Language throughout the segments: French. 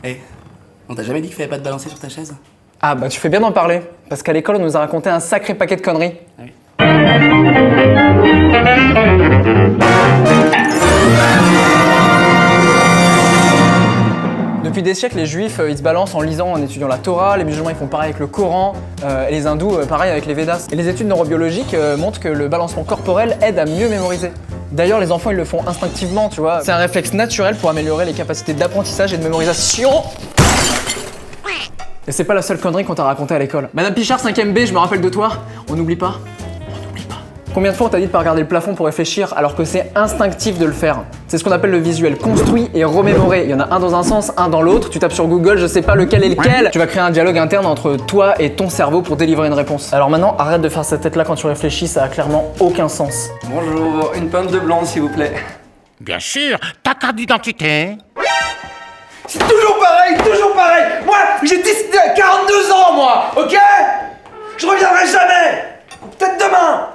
Eh, on t'a jamais dit qu'il fallait pas te balancer sur ta chaise? Ah bah tu fais bien d'en parler, parce qu'à l'école on nous a raconté un sacré paquet de conneries. Ah oui. Depuis des siècles, les juifs ils se balancent en lisant, en étudiant la Torah, les musulmans ils font pareil avec le Coran, et les hindous pareil avec les Védas. Et les études neurobiologiques montrent que le balancement corporel aide à mieux mémoriser. D'ailleurs les enfants ils le font instinctivement, tu vois. C'est un réflexe naturel pour améliorer les capacités d'apprentissage et de mémorisation. Et c'est pas la seule connerie qu'on t'a racontée à l'école. Madame Pichard, 5ème B, je me rappelle de toi. On n'oublie pas. On n'oublie pas. Combien de fois on t'a dit de pas regarder le plafond pour réfléchir alors que c'est instinctif de le faire? C'est ce qu'on appelle le visuel construit et remémoré. Il y en a un dans un sens, un dans l'autre. Tu tapes sur Google, je sais pas lequel est lequel. Tu vas créer un dialogue interne entre toi et ton cerveau pour délivrer une réponse. Alors maintenant, arrête de faire cette tête-là quand tu réfléchis, ça a clairement aucun sens. Bonjour, une pinte de blanc s'il vous plaît. Bien sûr, ta carte d'identité. C'est toujours pareil, toujours pareil. Moi, j'ai décidé à 42 ans, moi, ok? Je reviendrai jamais. Peut-être demain.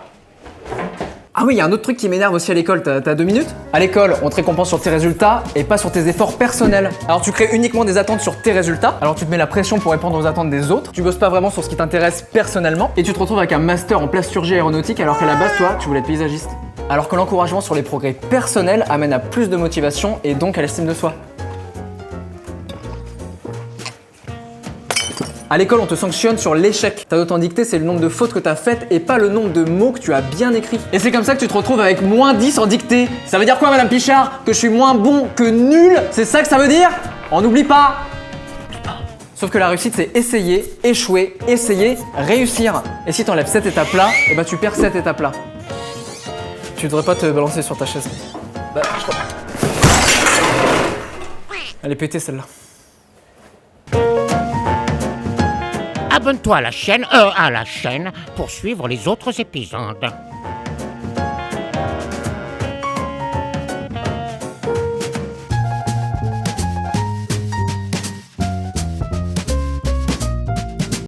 Ah oui, il y a un autre truc qui m'énerve aussi à l'école, t'as 2 minutes? À l'école, on te récompense sur tes résultats et pas sur tes efforts personnels. Alors tu crées uniquement des attentes sur tes résultats, alors tu te mets la pression pour répondre aux attentes des autres, tu bosses pas vraiment sur ce qui t'intéresse personnellement, et tu te retrouves avec un master en plasturgie aéronautique alors qu'à la base, toi, tu voulais être paysagiste. Alors que l'encouragement sur les progrès personnels amène à plus de motivation et donc à l'estime de soi. À l'école, on te sanctionne sur l'échec. Ta note en dictée, c'est le nombre de fautes que tu as faites et pas le nombre de mots que tu as bien écrits. Et c'est comme ça que tu te retrouves avec moins 10 en dictée. Ça veut dire quoi, Madame Pichard? Que je suis moins bon que nul? C'est ça que ça veut dire? On n'oublie pas. Sauf que la réussite, c'est essayer, échouer, essayer, réussir. Et si t'enlèves cette étape-là, eh ben tu perds cette étape-là. Tu devrais pas te balancer sur ta chaise. Bah, je crois... Elle est pétée, celle-là. Abonne-toi à la chaîne pour suivre les autres épisodes.